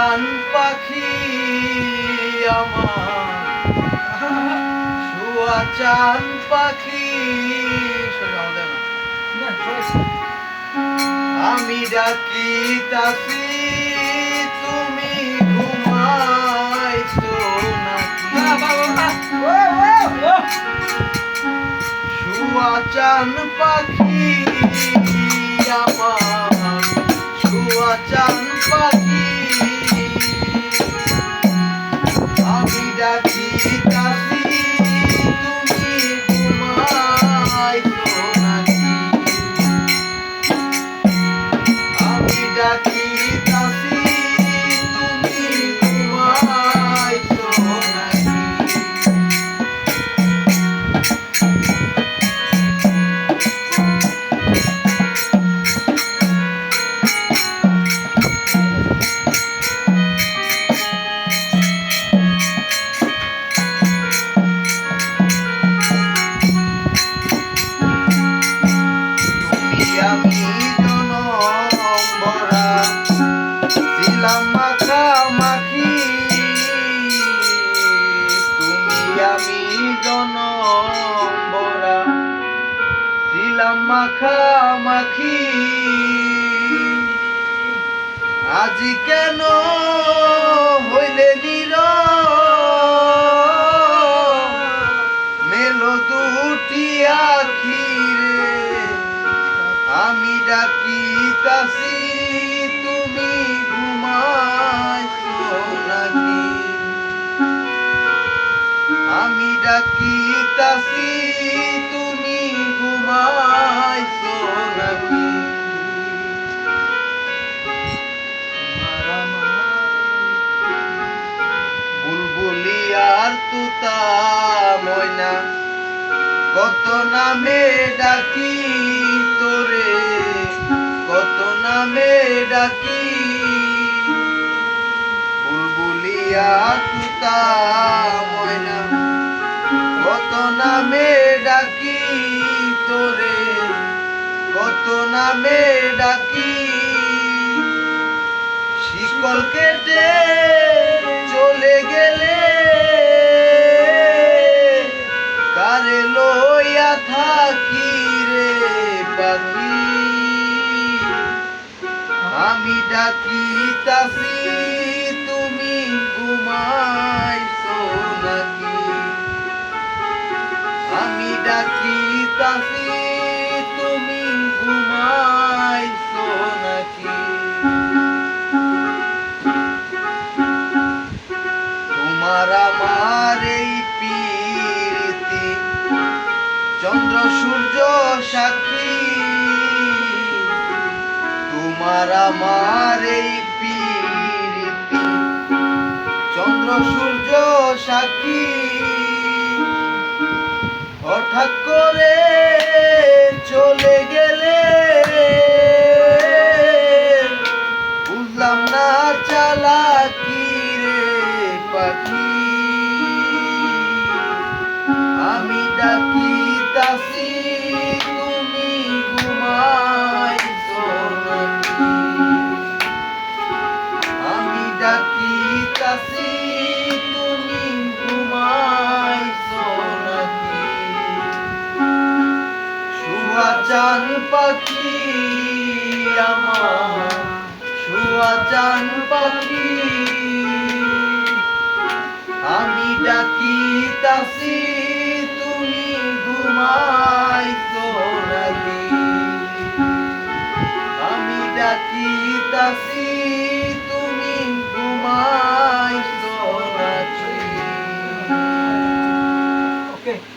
চান পাখি আমার শুয়া চান পাখি আমি ডাকিতাছি তুমি ঘুমাইছো নাকি শুয়া চান পাখি আমার শুয়া চান পাখি আমি ডাকিতাছি তুমি ঘুমাইছো নাকি আমি ডাকিতাছি তুমি ঘুমাইছো নাকি আমি জনমরা ছিলাম মাখামাখি তুমি আমি জনমরা ছিলাম মাখামাখি আজি কেন হইলে মেলো দুটি আখি রে আমি ডাকিতাছি তুমি ঘুমাইছো নাকি আমি ডাকিতাছি তুমি ঘুমাইছো নাকি বুলবুলি আর তুতা ময়না কত নামে ডাকি তোরে কত নামে ডাকি বুলবুলিয়া তুতা ময়না কত নামে ডাকি তোরে কত নামে ডাকি শিকল কেটে চলে গেলে কারে লইয়া থাকি রে পাখি আমি ডাকিতাছি তুমি ঘুমাইছো নাকি আমি ডাকিতাছি তুমি ঘুমাইছো নাকি তোমার আমার এই প্রীতি চন্দ্র সূর্য সাক্ষী তোমার আমার এই প্রীতি চন্দ্র সূর্য সাক্ষী হঠাৎ করে চলে গেলে বুঝলাম না চালাকি রে পাখি আমি ডাকিতাছি তুমি ঘুমাইছো নাকি আমি ডাকিতাছি তুমি ঘুমাইছো নাকি শুয়া চান পাখি আমার শুয়া চান পাখি আমি ডাকিতাছি তুমি ঘুমাইছো নাকি আমি ডাকিতাছি